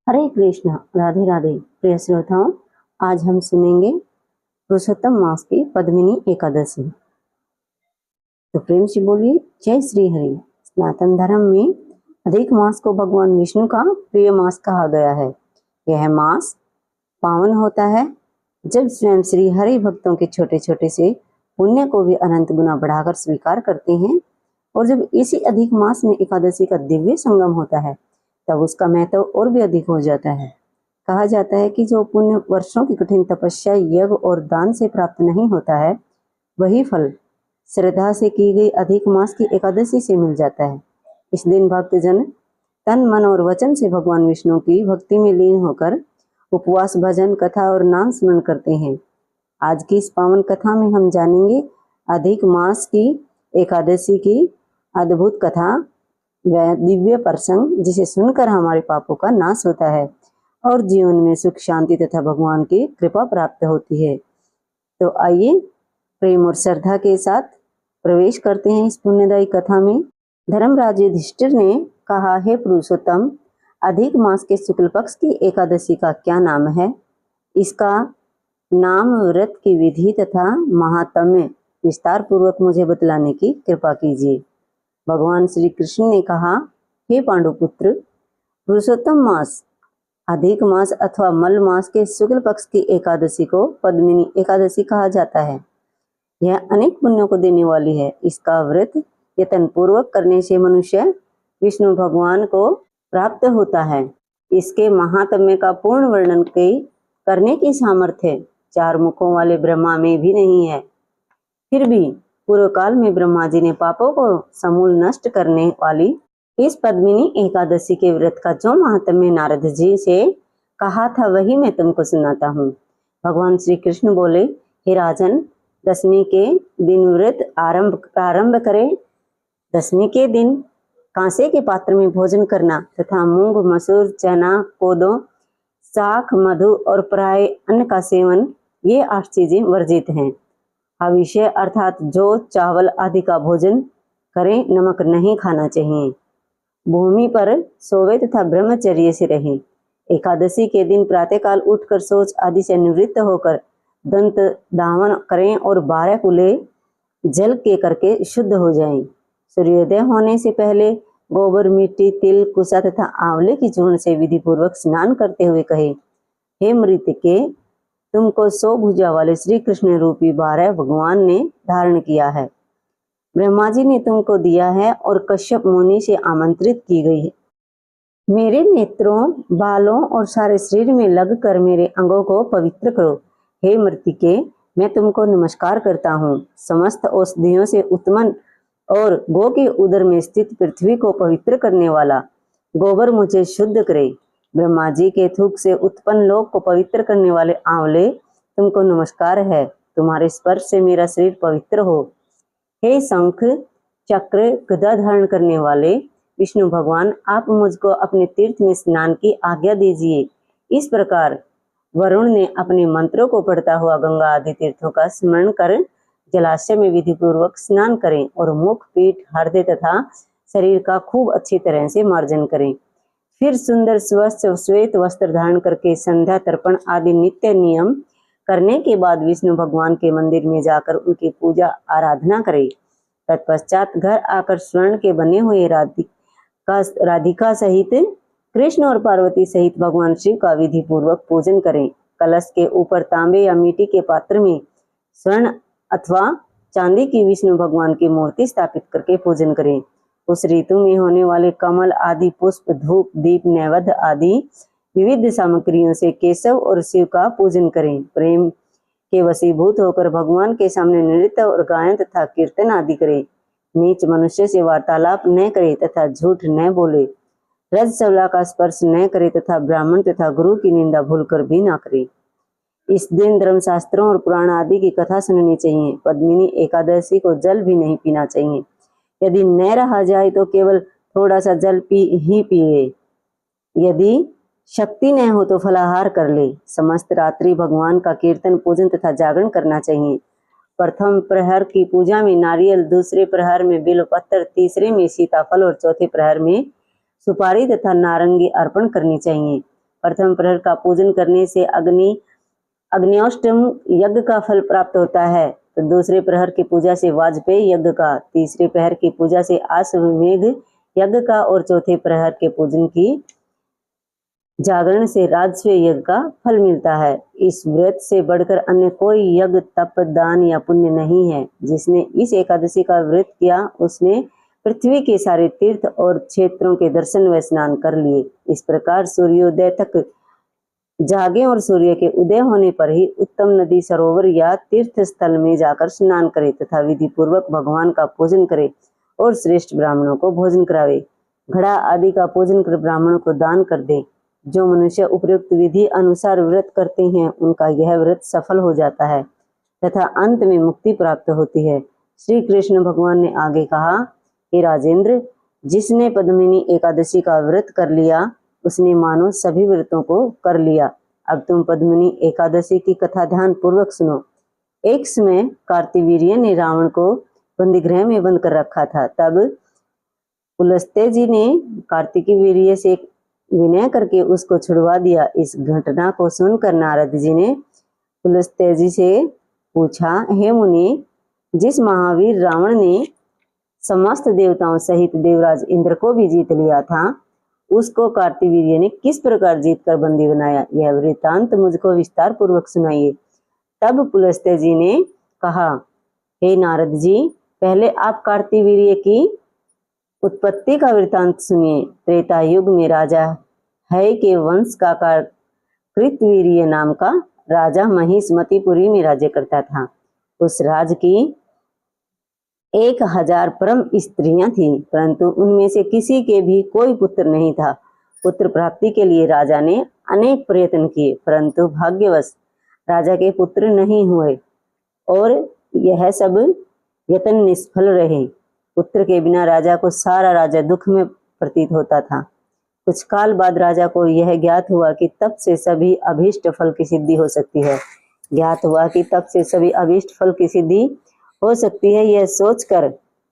हरे कृष्ण। राधे राधे। प्रिय श्रोताओं, आज हम सुनेंगे पुरुषोत्तम मास की पद्मिनी एकादशी। तो प्रेम से बोलिए जय श्री हरि। सनातन धर्म में अधिक मास को भगवान विष्णु का प्रिय मास कहा गया है। यह मास पावन होता है जब स्वयं श्री हरि भक्तों के छोटे छोटे से पुण्य को भी अनंत गुना बढ़ाकर स्वीकार करते हैं, और जब इसी अधिक मास में एकादशी का दिव्य संगम होता है तब उसका महत्व और भी अधिक हो जाता है। कहा जाता है कि जो पुण्य वर्षों की कठिन तपस्या, यज्ञ और दान से प्राप्त नहीं होता है, वही फल श्रद्धा से की गई अधिक मास की एकादशी से मिल जाता है। इस दिन भक्तजन तन मन और वचन से भगवान विष्णु की भक्ति में लीन होकर उपवास, भजन, कथा और नाम स्मरण करते हैं। आज की इस पावन कथा में हम जानेंगे अधिक मास की एकादशी की अद्भुत कथा, वह दिव्य प्रसंग जिसे सुनकर हमारे पापों का नाश होता है और जीवन में सुख, शांति तथा भगवान की कृपा प्राप्त होती है। तो आइए प्रेम और श्रद्धा के साथ प्रवेश करते हैं इस पुण्यदायी कथा में। धर्मराज युधिष्ठिर ने कहा, हे पुरुषोत्तम, अधिक मास के शुक्ल पक्ष की एकादशी का क्या नाम है? इसका नाम, व्रत की विधि तथा महात्म्य विस्तार पूर्वक मुझे बतलाने की कृपा कीजिए। भगवान श्री कृष्ण ने कहा, हे पांडुपुत्र, पुरुषोत्तम मास, अधिक मास अथवा मल मास के शुक्ल पक्ष की एकादशी को पद्मिनी एकादशी कहा जाता है। यह अनेक पुण्यों को देने वाली है। इसका व्रत यत्न पूर्वक करने से मनुष्य विष्णु भगवान को प्राप्त होता है। इसके महात्म्य का पूर्ण वर्णन करने की सामर्थ्य चार मुखों वाले ब्रह्मा में भी नहीं है। फिर भी पूर्व काल में ब्रह्मा जी ने पापों को समूल नष्ट करने वाली इस पद्मिनी एकादशी के व्रत का जो महात्म्य नारद जी से कहा था, वही मैं तुमको सुनाता हूँ। भगवान श्री कृष्ण बोले, हे राजन, दशमी के दिन व्रत प्रारंभ करें। दशमी के दिन कांसे के पात्र में भोजन करना तथा मूंग, मसूर, चना, कोदो, शाक, मधु और प्राय अन्न का सेवन, ये 8 चीजें वर्जित हैं। हविष्य अर्थात जो चावल आदि का भोजन करें, नमक नहीं खाना चाहिए। भूमि पर सोवे तथा ब्रह्मचर्य से रहें। एकादशी के दिन प्रातःकाल उठकर शौच आदि से निवृत्त होकर दंत धावन करें और 12 कुले जल के करके शुद्ध हो जाएं। सूर्योदय होने से पहले गोबर, मिट्टी, तिल, कुसा तथा आंवले की चूर्ण से विधि पूर्वक स्नान करते हुए कहे, हे मृतके, तुमको 100 भुजा वाले श्री कृष्ण रूपी 12 भगवान ने धारण किया है। ब्रह्मा जी ने तुमको दिया है और कश्यप मुनि से आमंत्रित की गई है। मेरे नेत्रों, बालों और सारे शरीर में लगकर मेरे अंगों को पवित्र करो। हे मृतिके, मैं तुमको नमस्कार करता हूँ। समस्त औषधियों से उत्पन्न और गो के उदर में स्थित पृथ्वी को पवित्र करने वाला गोबर मुझे शुद्ध करे। ब्रह्मा जी के थूक से उत्पन्न लोक को पवित्र करने वाले आंवले, तुमको नमस्कार है। तुम्हारे स्पर्श से मेरा शरीर पवित्र हो। हे शंख, चक्र, गदा धारण करने वाले विष्णु भगवान, आप मुझको अपने तीर्थ में स्नान की आज्ञा दीजिए। इस प्रकार वरुण ने अपने मंत्रों को पढ़ता हुआ गंगा आदि तीर्थों का स्मरण कर जलाशय में विधि पूर्वक स्नान करें और मुख, पीठ, हृदय तथा शरीर का खूब अच्छी तरह से मार्जन करें। फिर सुंदर स्वच्छ श्वेत वस्त्र धारण करके संध्या, तर्पण आदि नित्य नियम करने के बाद विष्णु भगवान के मंदिर में जाकर उनकी पूजा आराधना करें। तत्पश्चात घर आकर स्वर्ण के बने हुए राधिका सहित कृष्ण और पार्वती सहित भगवान शिव का विधि पूर्वक पूजन करें। कलश के ऊपर तांबे या मिट्टी के पात्र में स्वर्ण अथवा चांदी की विष्णु भगवान की मूर्ति स्थापित करके पूजन करें। उस ऋतु में होने वाले कमल आदि पुष्प, धूप, दीप, नैवेद्य आदि विविध सामग्रियों से केशव और शिव का पूजन करें। प्रेम के वशीभूत होकर भगवान के सामने नृत्य और गायन तथा कीर्तन आदि करें। नीच मनुष्य से वार्तालाप न करे तथा झूठ न बोले। रजस्वला का स्पर्श न करे तथा ब्राह्मण तथा गुरु की निंदा भूलकर भी न करे। इस दिन धर्मशास्त्रों और पुराण आदि की कथा सुननी चाहिए। पद्मिनी एकादशी को जल भी नहीं पीना चाहिए। यदि न रहा जाए तो केवल थोड़ा सा जल पिए। यदि शक्ति न हो तो फलाहार कर ले। समस्त रात्रि भगवान का कीर्तन, पूजन तथा जागरण करना चाहिए। प्रथम प्रहर की पूजा में नारियल, दूसरे प्रहर में बेलपत्र, तीसरे में सीताफल और चौथे प्रहर में सुपारी तथा नारंगी अर्पण करनी चाहिए। प्रथम प्रहर का पूजन करने से अग्न्योष्टम यज्ञ का फल प्राप्त होता है, तो दूसरे प्रहर की पूजा से वाजपेयी यज्ञ का, तीसरे प्रहर की पूजा से आश्वमेघ यज्ञ का और चौथे प्रहर के पूजन की जागरण से राजस्व यज्ञ का फल मिलता है। इस व्रत से बढ़कर अन्य कोई यज्ञ, तप, दान या पुण्य नहीं है। जिसने इस एकादशी का व्रत किया उसने पृथ्वी के सारे तीर्थ और क्षेत्रों के दर्शन व स्नान कर लिए। इस प्रकार सूर्योदय तक जागे और सूर्य के उदय होने पर ही उत्तम नदी, सरोवर या तीर्थ स्थल में जाकर स्नान करे तथा विधि पूर्वक भगवान का पूजन करे और श्रेष्ठ ब्राह्मणों को भोजन करावे। घड़ा आदि का पूजन कर ब्राह्मणों को दान कर दे। जो मनुष्य उपयुक्त विधि अनुसार व्रत करते हैं उनका यह व्रत सफल हो जाता है तथा अंत में मुक्ति प्राप्त होती है। श्री कृष्ण भगवान ने आगे कहा, हे राजेंद्र, जिसने पद्मिनी एकादशी का व्रत कर लिया उसने मानो सभी व्रतों को कर लिया। अब तुम पद्मिनी एकादशी की कथा ध्यान पूर्वक सुनो। एक समय कार्तिवीर्य ने रावण को बंदीगृह में बंद कर रखा था। तब पुलस्त्य जी ने कार्तिवीर्य से विनय करके उसको छुड़वा दिया। इस घटना को सुनकर नारद जी ने पुलस्त्य जी से पूछा, हे मुनि, जिस महावीर रावण ने समस्त देवताओं सहित देवराज इंद्र को भी जीत लिया था, उसको कार्तिवीर्य ने किस प्रकार जीतकर बंदी बनाया? यह वृतांत मुझको विस्तार पूर्वक सुनाइए। तब पुलस्त्य जी ने कहा, हे नारद जी, पहले आप कार्तिवीर्य की उत्पत्ति का वृतांत सुनिए। त्रेता युग में राजा है के वंश का कृतवीर्य नाम का राजा महिष्मतिपुरी में राज्य करता था। उस राज की 1000 परम स्त्रियां थीं, परंतु उनमें से किसी के भी कोई पुत्र नहीं था। पुत्र प्राप्ति के लिए राजा ने अनेक प्रयत्न किए, परंतु भाग्यवश राजा के पुत्र नहीं हुए और यह सब यत्न निष्फल रहे। पुत्र के बिना राजा को सारा राज्य दुख में प्रतीत होता था। कुछ काल बाद राजा को यह ज्ञात हुआ कि तप से सभी अभीष्ट फल की सिद्धि हो सकती है। हो सकती है, यह सोचकर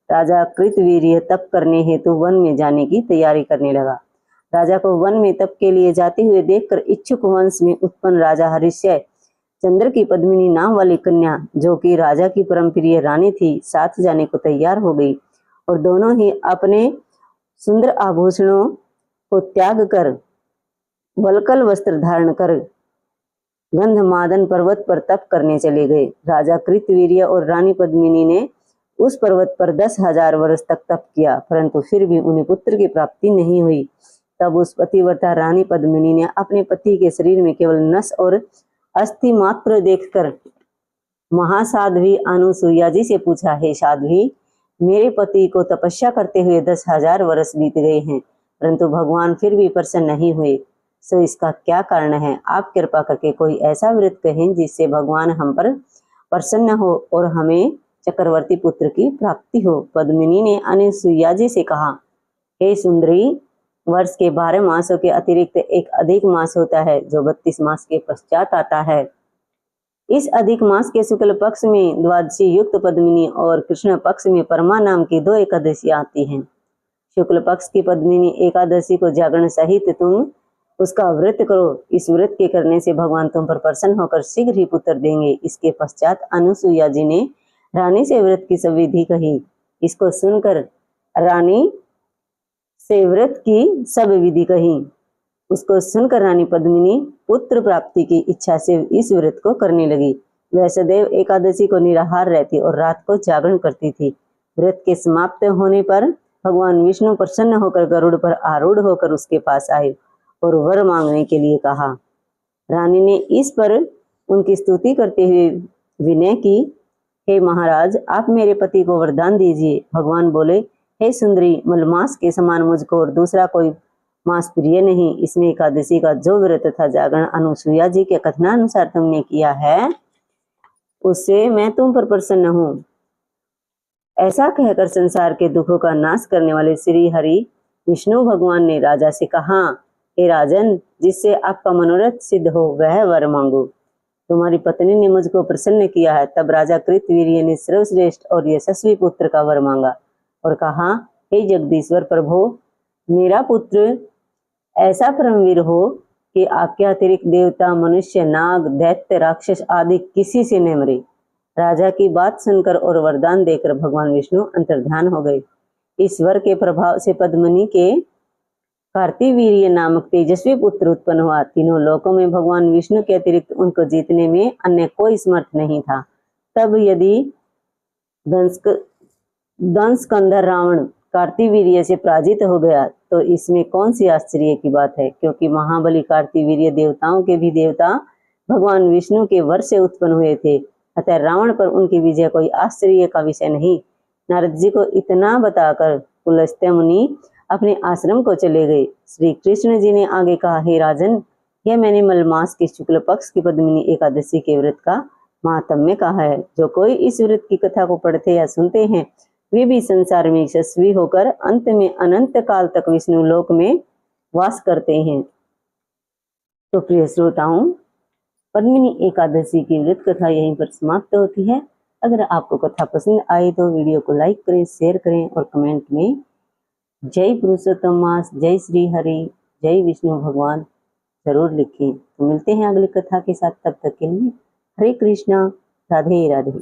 राजा कृतवीर्य तप करने हेतु वन में जाने की तैयारी करने लगा। राजा को वन में तप के लिए जाते हुए देखकर इच्छुक वंश में उत्पन्न राजा हरिश्चय चंद्र की पद्मिनी नाम वाली कन्या, जो कि राजा की परम प्रिय रानी थी, साथ जाने को तैयार हो गई और दोनों ही अपने सुंदर आभूषणों को त्याग कर वलकल वस्त्र धारण कर गंधमादन पर्वत पर तप करने चले गए। राजा कृतवीर्य और रानी पद्मिनी ने उस पर्वत पर 10,000 वर्ष तक तप किया, परंतु फिर भी उन्हें पुत्र की प्राप्ति नहीं हुई। तब उस पतिव्रता रानी पद्मिनी ने अपने पति के शरीर में केवल नस और अस्थि मात्र देखकर महासाध्वी अनुसुईया जी से पूछा, हे साध्वी, मेरे पति को तपस्या करते हुए 10,000 वर्ष बीत गए हैं, परंतु भगवान फिर भी प्रसन्न नहीं हुए, सो इसका क्या कारण है? आप कृपा करके कोई ऐसा व्रत कहें जिससे भगवान हम पर प्रसन्न हो और हमें चक्रवर्ती पुत्र की प्राप्ति हो। पद्मिनी ने अनुसुईया जी से कहा, हे सुंदरी, वर्ष के 12 मासों के अतिरिक्त एक अधिक मास होता है जो 32 मास के पश्चात आता है। इस अधिक मास के शुक्ल पक्ष में द्वादशी युक्त पद्मिनी और कृष्ण पक्ष में परमा नाम की 2 एकादशी आती हैं। शुक्ल पक्ष की पद्मिनी एकादशी को जागरण सहित तुम उसका व्रत करो। इस व्रत के करने से भगवान तुम पर प्रसन्न होकर शीघ्र ही पुत्र देंगे। इसके पश्चात अनुसुईया जी ने रानी से व्रत की सब विधि कही। इसको सुनकर रानी से व्रत की सब विधि कही। उसको सुनकर रानी पद्मिनी पुत्र प्राप्ति की इच्छा से इस व्रत को करने लगी। वह सदैव एकादशी को निराहार रहती और रात को जागरण करती थी। व्रत के समाप्त होने पर भगवान विष्णु प्रसन्न होकर गरुड़ पर आरूढ़ होकर उसके पास आए और वर मांगने के लिए कहा। रानी ने इस पर उनकी स्तुति करते हुए विनय की, हे महाराज, आप मेरे पति को वरदान दीजिए। भगवान बोले, हे सुंदरी, मलमास के समान मुझको और दूसरा कोई मास प्रिय नहीं। इसमें एकादशी का जो व्रत तथा जागरण अनुसुईया जी के कथनानुसार तुमने किया है, उससे मैं तुम पर प्रसन्न हूँ। ऐसा कहकर संसार के दुखों का नाश करने वाले श्री हरि विष्णु भगवान ने राजा से कहा, हे राजन, जिससे आपका मनोरथ सिद्ध हो वह वर मांगो। तुम्हारी पत्नी ने मुझको प्रसन्न किया है। तब राजा कृतवीर्य ने सर्वश्रेष्ठ और यशस्वी पुत्र का वर मांगा और कहा, हे जगदीश्वर प्रभो, मेरा पुत्र ऐसा परमवीर हो कि आपके अतिरिक्त देवता, मनुष्य, नाग, दैत्य, राक्षस आदि किसी से न मरे। राजा की बात सुनकर और वरदान देकर भगवान विष्णु अंतर्ध्यान हो गए। इस वर के प्रभाव से पद्मिनी के कार्तिवीर्य नामक तेजस्वी पुत्र उत्पन्न हुआ। तीनों लोकों में भगवान विष्णु के अतिरिक्त उनको जीतने में अन्य कोई समर्थ नहीं था। तब यदि दंसकंधर रावण कार्तिवीर्य से पराजित हो गया तो इसमें कौन सी आश्चर्य की बात है, क्योंकि महाबली कार्तिवीर्य देवताओं के भी देवता भगवान विष्णु के वर से उत्पन्न हुए थे। अतः रावण पर उनकी विजय कोई आश्चर्य का विषय नहीं। नारद जी को इतना बताकर पुलस्त्य मुनि अपने आश्रम को चले गए। श्री कृष्ण जी ने आगे कहा, हे राजन, यह मैंने मलमास के शुक्ल पक्ष की पद्मिनी एकादशी के व्रत का महात्म्य कहा है। जो कोई इस व्रत की कथा को पढ़ते या सुनते हैं वे भी संसार में यशस्वी होकर अंत में अनंत काल तक विष्णु लोक में वास करते हैं। तो प्रिय श्रोताओं, पद्मिनी एकादशी की व्रत कथा यहीं पर समाप्त होती है। अगर आपको कथा पसंद आई तो वीडियो को लाइक करें, शेयर करें और कमेंट में जय पुरुषोत्तम मास, जय श्री हरि, जय विष्णु भगवान जरूर लिखें। तो मिलते हैं अगली कथा के साथ, तब तक के लिए हरे कृष्णा, राधे राधे।